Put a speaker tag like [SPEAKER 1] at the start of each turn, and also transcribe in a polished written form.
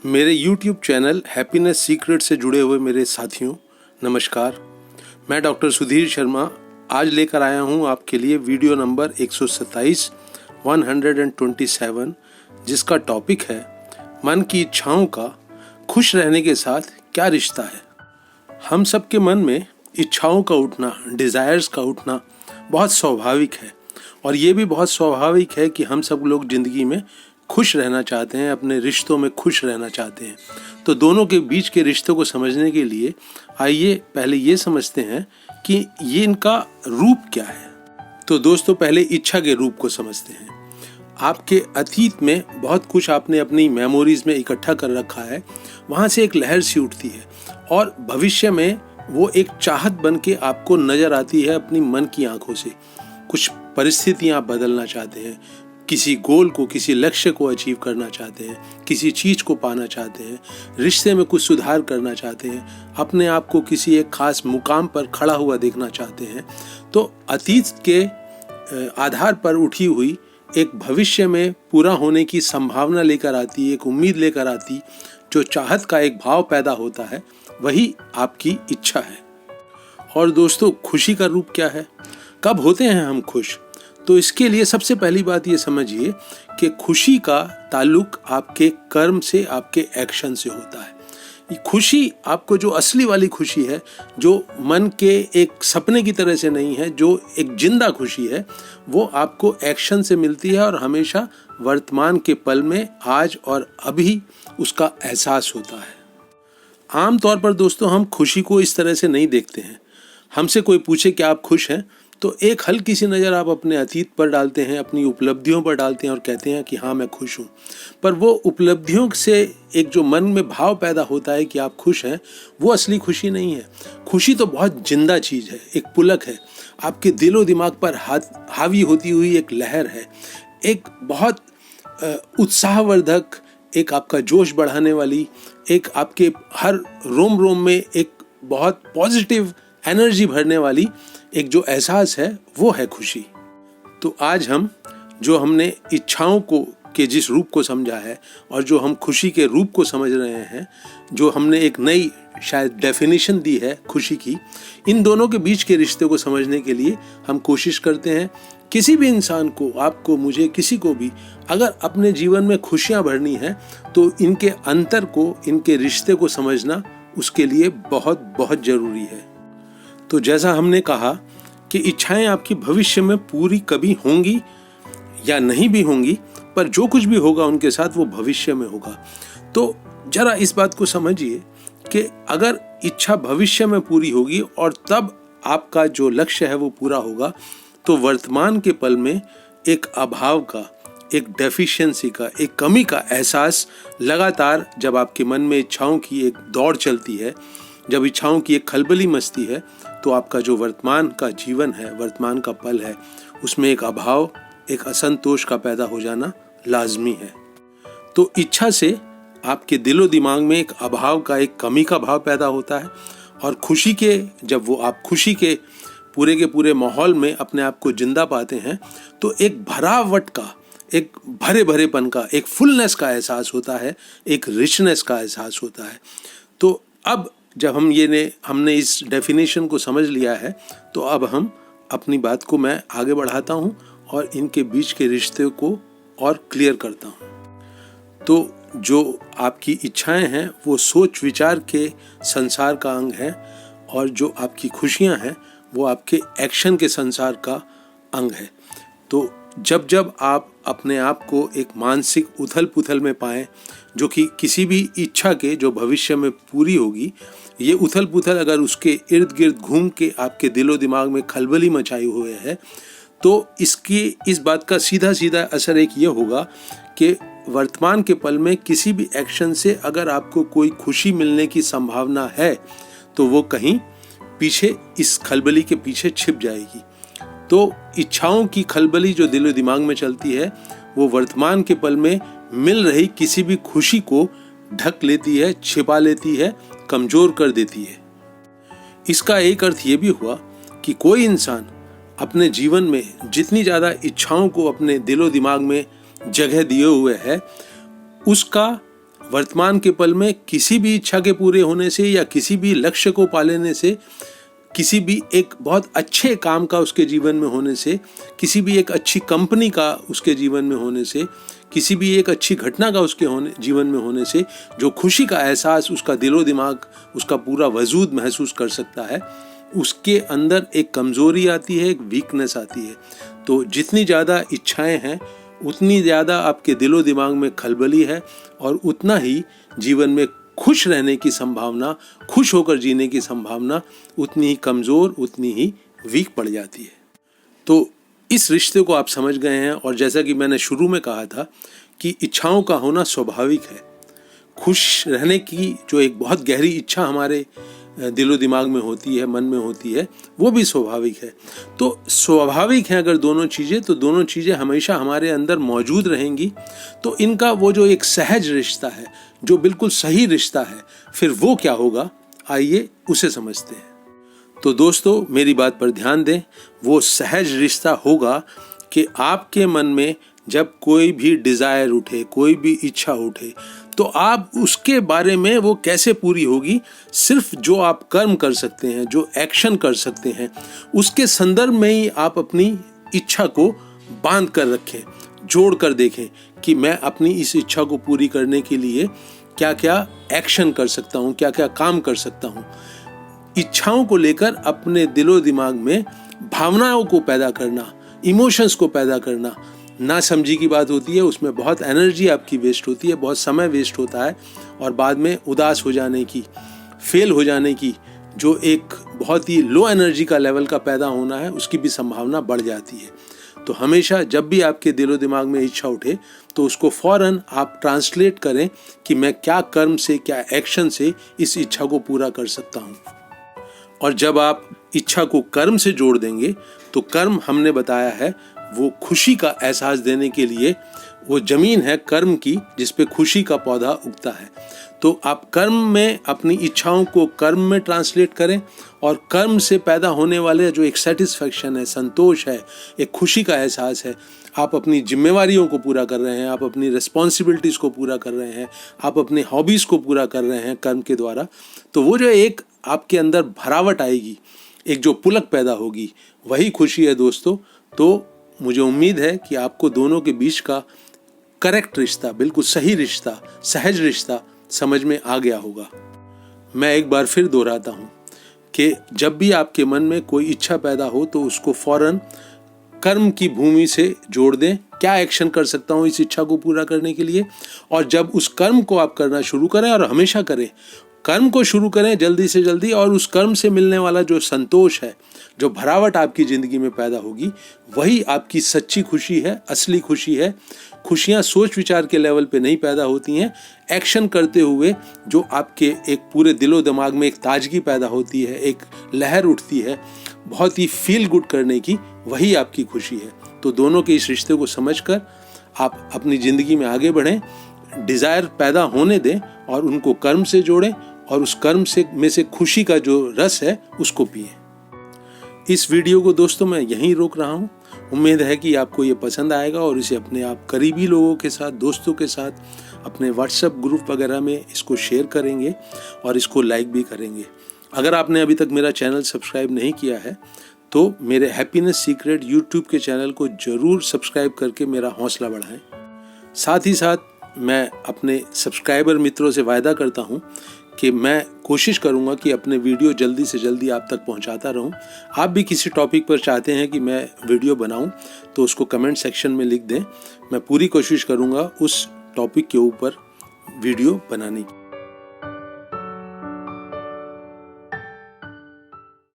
[SPEAKER 1] मेरे YouTube channel happiness secret से जुड़े हुए मेरे साथियों, नमस्कार। मैं डॉक्टर सुधीर शर्मा आज लेकर आया हूं आपके लिए वीडियो नंबर 127 127, जिसका टॉपिक है मन की इच्छाओं का खुश रहने के साथ क्या रिश्ता है। हम सबके मन में इच्छाओं का उठना, डिज़ायर्स का उठना बहुत स्वाभाविक है, और ये भी बहुत स्वाभाविक है कि हम सब लोग ज़िंदगी में खुश रहना चाहते हैं, अपने रिश्तों में खुश रहना चाहते हैं। तो दोनों के बीच के रिश्तों को समझने के लिए आइए पहले ये समझते हैं कि ये इनका रूप क्या है। तो दोस्तों, पहले इच्छा के रूप को समझते हैं। आपके अतीत में बहुत कुछ आपने अपनी मेमोरीज में इकट्ठा कर रखा है, वहाँ से एक लहर सी उठती है और भविष्य में वो एक चाहत बन के आपको नज़र आती है अपनी मन की आंखों से। कुछ परिस्थितियाँ आप बदलना चाहते हैं, किसी गोल को, किसी लक्ष्य को अचीव करना चाहते हैं, किसी चीज़ को पाना चाहते हैं, रिश्ते में कुछ सुधार करना चाहते हैं, अपने आप को किसी एक खास मुकाम पर खड़ा हुआ देखना चाहते हैं। तो अतीत के आधार पर उठी हुई एक भविष्य में पूरा होने की संभावना लेकर आती, एक उम्मीद लेकर आती, जो चाहत का एक भाव पैदा होता है, वही आपकी इच्छा है। और दोस्तों, खुशी का रूप क्या है? कब होते हैं हम खुश? तो इसके लिए सबसे पहली बात ये समझिए कि खुशी का ताल्लुक आपके कर्म से, आपके एक्शन से होता है। ये खुशी आपको जो असली वाली खुशी है, जो मन के एक सपने की तरह से नहीं है, जो एक जिंदा खुशी है, वो आपको एक्शन से मिलती है और हमेशा वर्तमान के पल में, आज और अभी उसका एहसास होता है। आम तौर पर दोस्तों, हम खुशी को इस तरह से नहीं देखते हैं। हमसे कोई पूछे कि आप खुश हैं, तो एक हल्की सी नज़र आप अपने अतीत पर डालते हैं, अपनी उपलब्धियों पर डालते हैं और कहते हैं कि हाँ, मैं खुश हूँ। पर वो उपलब्धियों से एक जो मन में भाव पैदा होता है कि आप खुश हैं, वो असली खुशी नहीं है। खुशी तो बहुत जिंदा चीज़ है, एक पुलक है, आपके दिलो दिमाग पर हावी होती हुई एक लहर है, एक बहुत उत्साहवर्धक, एक आपका जोश बढ़ाने वाली, एक आपके हर रोम रोम में एक बहुत पॉजिटिव एनर्जी भरने वाली एक जो एहसास है, वो है खुशी। तो आज हमने इच्छाओं को के जिस रूप को समझा है और जो हम खुशी के रूप को समझ रहे हैं, जो हमने एक नई शायद डेफिनेशन दी है खुशी की, इन दोनों के बीच के रिश्ते को समझने के लिए हम कोशिश करते हैं। किसी भी इंसान को, आपको, मुझे, किसी को भी अगर अपने जीवन में खुशियाँ भरनी है, तो इनके अंतर को, इनके रिश्ते को समझना उसके लिए बहुत बहुत ज़रूरी है। तो जैसा हमने कहा कि इच्छाएं आपकी भविष्य में पूरी कभी होंगी या नहीं भी होंगी, पर जो कुछ भी होगा उनके साथ वो भविष्य में होगा। तो जरा इस बात को समझिए कि अगर इच्छा भविष्य में पूरी होगी और तब आपका जो लक्ष्य है वो पूरा होगा, तो वर्तमान के पल में एक अभाव का, एक डेफिशिएंसी का, एक कमी का एहसास लगातार जब आपके मन में इच्छाओं की एक दौड़ चलती है, जब इच्छाओं की एक खलबली मचती है, तो आपका जो वर्तमान का जीवन है, वर्तमान का पल है, उसमें एक अभाव, एक असंतोष का पैदा हो जाना लाजमी है। तो इच्छा से आपके दिलो दिमाग में एक अभाव का, एक कमी का भाव पैदा होता है, और खुशी के, जब वो आप खुशी के पूरे माहौल में अपने आप को जिंदा पाते हैं, तो एक भरावट का, एक भरे भरेपन का, एक फुलनेस का एहसास होता है, एक रिचनेस का एहसास होता है। तो अब जब हमने इस डेफिनेशन को समझ लिया है, तो अब हम अपनी बात को मैं आगे बढ़ाता हूँ और इनके बीच के रिश्ते को और क्लियर करता हूँ। तो जो आपकी इच्छाएं हैं वो सोच विचार के संसार का अंग है, और जो आपकी खुशियाँ हैं वो आपके एक्शन के संसार का अंग है। तो जब जब आप अपने आप को एक मानसिक उथल पुथल में पाएं, जो कि किसी भी इच्छा के जो भविष्य में पूरी होगी, ये उथल पुथल अगर उसके इर्द गिर्द घूम के आपके दिलो दिमाग में खलबली मचाई हुए है, तो इस बात का सीधा सीधा असर एक ये होगा कि वर्तमान के पल में किसी भी एक्शन से अगर आपको कोई खुशी मिलने की संभावना है, तो वो कहीं पीछे, इस खलबली के पीछे छिप जाएगी। तो इच्छाओं की खलबली जो दिलो दिमाग में चलती है, वो वर्तमान के पल में मिल रही किसी भी खुशी को ढक लेती है, छिपा लेती है, कमजोर कर देती है। इसका एक अर्थ ये भी हुआ कि कोई इंसान अपने जीवन में जितनी ज़्यादा इच्छाओं को अपने दिलो दिमाग में जगह दिए हुए है, उसका वर्तमान के पल में किसी भी इच्छा के पूरे होने से या किसी भी लक्ष्य को पा लेने से, किसी भी एक बहुत अच्छे काम का उसके जीवन में होने से, किसी भी एक अच्छी कंपनी का उसके जीवन में होने से, किसी भी एक अच्छी घटना का उसके जीवन में होने से जो खुशी का एहसास उसका दिलो दिमाग, उसका पूरा वजूद महसूस कर सकता है, उसके अंदर एक कमज़ोरी आती है, एक वीकनेस आती है। तो जितनी ज़्यादा इच्छाएं हैं उतनी ज़्यादा आपके दिलो दिमाग में खलबली है और उतना ही जीवन में खुश रहने की संभावना, खुश होकर जीने की संभावना उतनी ही कमज़ोर, उतनी ही वीक पड़ जाती है। तो इस रिश्ते को आप समझ गए हैं और जैसा कि मैंने शुरू में कहा था कि इच्छाओं का होना स्वाभाविक है। खुश रहने की जो एक बहुत गहरी इच्छा हमारे दिलो दिमाग में होती है, मन में होती है, वो भी स्वाभाविक है। तो स्वाभाविक है अगर दोनों चीज़ें, तो दोनों चीज़ें हमेशा हमारे अंदर मौजूद रहेंगी। तो इनका वो जो एक सहज रिश्ता है, जो बिल्कुल सही रिश्ता है, फिर वो क्या होगा, आइए उसे समझते हैं। तो दोस्तों मेरी बात पर ध्यान दें। वो सहज रिश्ता होगा कि आपके मन में जब कोई भी डिज़ायर उठे, कोई भी इच्छा उठे, तो आप उसके बारे में वो कैसे पूरी होगी, सिर्फ जो आप कर्म कर सकते हैं, जो एक्शन कर सकते हैं, उसके संदर्भ में ही आप अपनी इच्छा को बांध कर रखें, जोड़ कर देखें कि मैं अपनी इस इच्छा को पूरी करने के लिए क्या क्या एक्शन कर सकता हूँ, क्या क्या काम कर सकता हूँ। इच्छाओं को लेकर अपने दिलो दिमाग में भावनाओं को पैदा करना, इमोशंस को पैदा करना ना समझी की बात होती है। उसमें बहुत एनर्जी आपकी वेस्ट होती है, बहुत समय वेस्ट होता है और बाद में उदास हो जाने की, फेल हो जाने की, जो एक बहुत ही लो एनर्जी का लेवल का पैदा होना है, उसकी भी संभावना बढ़ जाती है। तो हमेशा जब भी आपके दिलो दिमाग में इच्छा उठे तो उसको फौरन आप ट्रांसलेट करें कि मैं क्या कर्म से, क्या एक्शन से इस इच्छा को पूरा कर सकता हूँ। और जब आप इच्छा को कर्म से जोड़ देंगे तो कर्म हमने बताया है वो खुशी का एहसास देने के लिए वो जमीन है कर्म की जिस पे खुशी का पौधा उगता है। तो आप कर्म में अपनी इच्छाओं को कर्म में ट्रांसलेट करें और कर्म से पैदा होने वाले जो एक सेटिस्फैक्शन है, संतोष है, एक खुशी का एहसास है, आप अपनी जिम्मेवारियों को पूरा कर रहे हैं, आप अपनी रिस्पॉन्सिबिलिटीज़ को पूरा कर रहे हैं, आप अपने हॉबीज़ को पूरा कर रहे हैं कर्म के द्वारा, तो वो जो एक आपके अंदर भरावट आएगी, एक जो पुलक पैदा होगी, वही खुशी है दोस्तों। तो मुझे उम्मीद है कि आपको दोनों के बीच का करेक्ट रिश्ता, बिल्कुल सही रिश्ता, सहज रिश्ता समझ में आ गया होगा। मैं एक बार फिर दोहराता हूँ कि जब भी आपके मन में कोई इच्छा पैदा हो तो उसको फौरन कर्म की भूमि से जोड़ दें। क्या एक्शन कर सकता हूँ इस इच्छा को पूरा करने के लिए, और जब उस कर्म को आप करना शुरू करें, और हमेशा करें, कर्म को शुरू करें जल्दी से जल्दी, और उस कर्म से मिलने वाला जो संतोष है, जो भरावट आपकी ज़िंदगी में पैदा होगी, वही आपकी सच्ची खुशी है, असली खुशी है। खुशियाँ सोच विचार के लेवल पे नहीं पैदा होती हैं, एक्शन करते हुए जो आपके एक पूरे दिलो दिमाग में एक ताजगी पैदा होती है, एक लहर उठती है बहुत ही फील गुड करने की, वही आपकी खुशी है। तो दोनों के इस रिश्ते को समझकर आप अपनी ज़िंदगी में आगे बढ़ें, डिज़ायर पैदा होने दें और उनको कर्म से जोड़ें, और उस कर्म से खुशी का जो रस है उसको पिएं। इस वीडियो को दोस्तों मैं यहीं रोक रहा हूँ। उम्मीद है कि आपको ये पसंद आएगा और इसे अपने आप करीबी लोगों के साथ, दोस्तों के साथ, अपने व्हाट्सएप ग्रुप वगैरह में इसको शेयर करेंगे और इसको लाइक भी करेंगे। अगर आपने अभी तक मेरा चैनल सब्सक्राइब नहीं किया है तो मेरे हैप्पीनेस सीक्रेट यूट्यूब के चैनल को ज़रूर सब्सक्राइब करके मेरा हौसला बढ़ाएं। साथ ही साथ मैं अपने सब्सक्राइबर मित्रों से वायदा करता हूँ कि मैं कोशिश करूंगा कि अपने वीडियो जल्दी से जल्दी आप तक पहुंचाता रहूं। आप भी किसी टॉपिक पर चाहते हैं कि मैं वीडियो बनाऊं तो उसको कमेंट सेक्शन में लिख दें। मैं पूरी कोशिश करूंगा उस टॉपिक के ऊपर वीडियो बनाने की।